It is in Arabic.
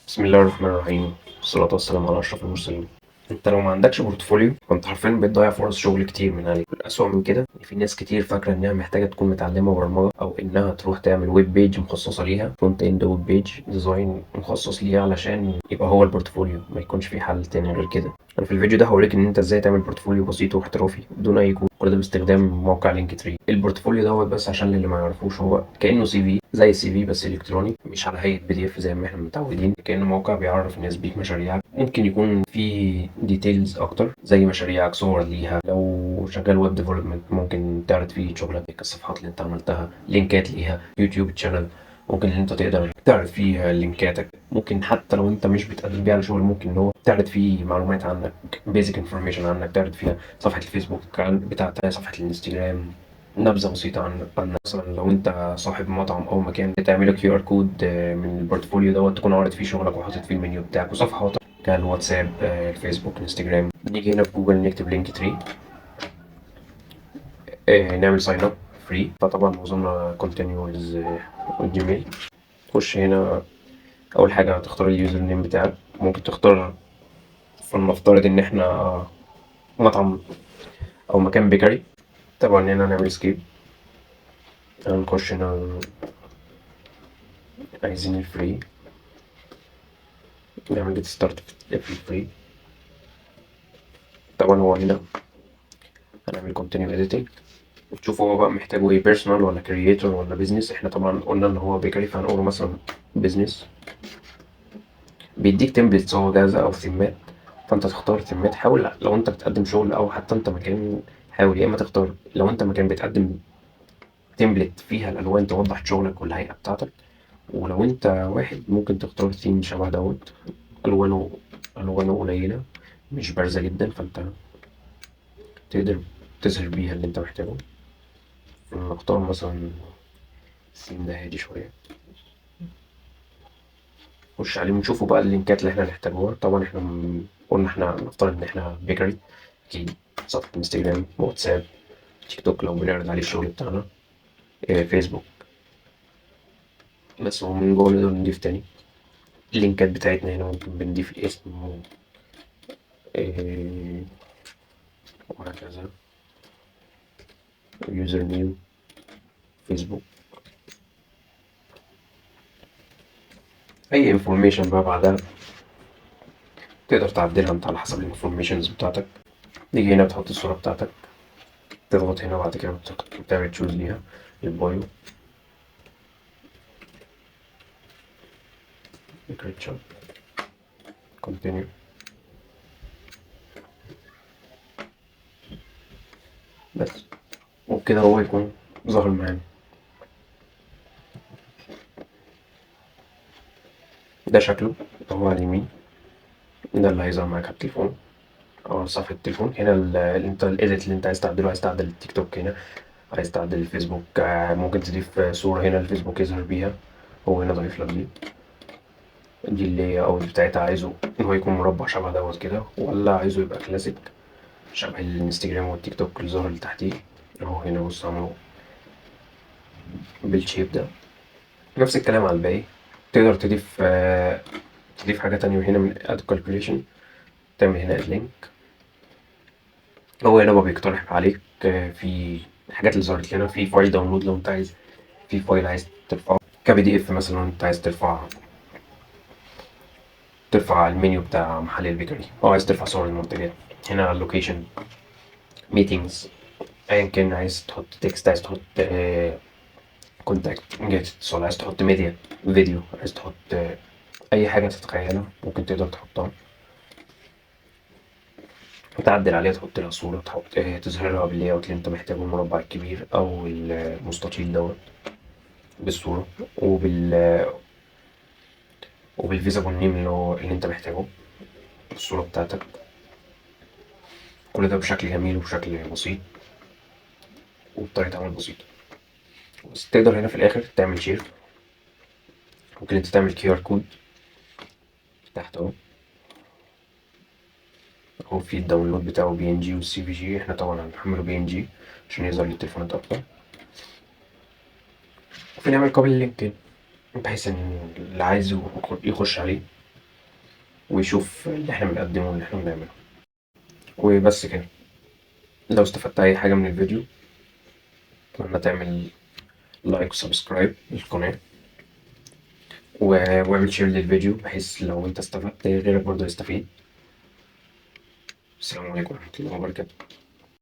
بسم الله الرحمن الرحيم والصلاة والسلام على أشرف المرسلين. أنت لو ما عندكش بورتفوليو فأنت حرفيا بتضيع فرص شغل كتير من عليك. الأسوأ من كده إن في ناس كتير فاكرة إنها محتاجة تكون متعلمة برمجة أو إنها تروح تعمل ويب بيج مخصصة ليها، فرونت إند ويب بيج ديزاين مخصص ليها علشان يبقى هو البورتفوليو، ما يكونش في حل تاني غير كده. أنا في الفيديو ده هوريك إن أنت إزاي تعمل بورتفوليو بسيط واحترافي بدون أي كود، كل ده باستخدام موقع لينك تري. البورتفوليو دوت بس عشان اللي ما يعرفوش هو كأنه سي في، زي السي في بس الكتروني، مش على هيئة بي دي اف زي ما احنا متعودين. كأنه موقع بيعرف الناس بيك مشاريعك، ممكن يكون في ديتيلز اكتر زي مشاريعك، صور ليها، لو شغال ويب ديفلوبمنت ممكن تعرض فيه شغلك، الصفحات اللي انت عملتها، لينكات ليها، يوتيوب تشانل ممكن ان انت تقدر تعرض فيه لينكاتك، ممكن حتى لو انت مش بتقدم بيها على شغل ممكن ان هو تعرض فيه معلومات عنك، بيزك انفورميشن عنك، تعرض فيها صفحة الفيسبوك بتاعتك، صفحة الانستجرام، نبذة بسيطة عن مثلا لو انت صاحب مطعم او مكان، تعمله كيو ار كود من البورتفوليو دوت تكون عارض فيه شغلك وحاطط فيه المنيو بتاعك وصفحاتك كالواتساب، الفيسبوك، انستجرام. نيجي هنا في جوجل نكتب لينك تري، نعمل ساين اب فري، فطبعا نظامنا كونتينيو الجيميل. تخش هنا، اول حاجة هتختار اليوزر نيم بتاعك، ممكن تختار، فلنفترض ان احنا مطعم او مكان بيكري. طبعا هنا نعمل سكيب، هنخش هنا عايزين الفري، نعمل جيت ستارت في الفري. طبعا هو هنا هنعمل كونتينيو اديتنج، وتشوف هو بقى محتاجه ايه، بيرسونال ولا كرييتور ولا بيزنس. احنا طبعا قلنا ان هو بيكري فهنقوله مثلا بيزنس. بيديك تمبلتس هو جاهزة او ثيمات، فانت تختار ثيمات. حاول لو انت بتقدم شغل او حتى انت مكان، حاول يا اما تختار لو انت مكان بتقدم تمبلت فيها الالوان توضح شغلك والهيئة بتاعتك، ولو انت واحد ممكن تختار ثيم شبه دوت، الوانه الوانه قليلة مش بارزة جدا، فانت تقدر تظهر بيها اللي انت محتاجه. نختار مثلا الثيم ده هادي شوية، نخش عليه ونشوفوا بقى اللينكات اللي احنا هنحتاجوها. طبعا احنا قلنا احنا نفترض ان احنا بيكري، اكيد صفحة انستجرام، واتساب، تيك توك لو بنعرض عليه الشغل بتاعنا، فيسبوك. بس ومن جوه نقدر نضيف تاني اللينكات بتاعتنا. هنا ممكن بنضيف الاسم اه، وهكذا، يوزر نيم، فيسبوك، اي انفورميشن بقى بعدها تقدر تعدلها انت على حسب الانفورميشنز بتاعتك. نيجي هنا بتحط الصورة بتاعتك، تضغط هنا بعد كده بتعمل تشوز ليها البايو، literature، continue. بس وبكده هو يكون ظهر معانا. ده شكله هو على اليمين، ده اللي هيظهر معاك على التليفون او على صفحة التليفون. هنا اللي انت الايديت اللي انت عايز تعدله، عايز تعدل التيك توك هنا، عايز تعدل الفيسبوك، ممكن تضيف صورة هنا الفيسبوك يظهر بيها، هو هنا ضايف لك دي اللي اوت بتاعتها. عايزه ان هو يكون مربع شبه دوت كده، ولا عايزه يبقى كلاسيك شبه الانستجرام والتيك توك اللي ظهر اللي تحتيه. اهو هنا بص عمله بالشيب ده. نفس الكلام على الباقي، تقدر تضيف تضيف حاجة تانية من هنا من اد كالكوليشن، تعمل هنا اد لينك. هو هنا بقى بيقترح عليك في الحاجات اللي ظهرت لنا في فايل داونلود لو انت عايز، في فايل عايز ترفعه كبي دي اف مثلا، انت عايز ترفع المنيو بتاع محل البيكري، او عايز ترفع صور المنتجات. هنا اللوكيشن، ميتينجز، ايا كان، عايز تحط تكست، عايز تحط كونتاكت، جهة اتصال، عايز تحط ميديا، فيديو، عايز تحط اي حاجة تتخيلها ممكن تقدر تحطها وتعدل عليها، تحط لها صورة، تحط تظهرها باللاي اوت اللي انت محتاجه، المربع الكبير او المستطيل دوت بالصورة، وبالفيزابل نيم اللي هو اللي انت محتاجه، الصورة بتاعتك. كل ده بشكل جميل وبشكل بسيط وبطريقة عمل بسيطة. بس تقدر هنا في الآخر تعمل شير، ممكن انت تعمل كيو ار كود تحت اهو، هو في الداونلود بتاعه بي ان جي والسي في جي، احنا طبعا هنحمله بي ان جي عشان يظهر للتليفونات اكتر. وفي نعمل قابل لينكدين بحيث ان اللي عايزه يخش عليه ويشوف اللي احنا بنقدمه واللي احنا بنعمله. وبس كده. لو استفدت أي حاجة من الفيديو أتمنى تعمل لايك وسبسكرايب للقناة، واعمل شير للفيديو بحيث لو انت استفدت غيرك برضه يستفيد. السلام عليكم ورحمة الله وبركاته.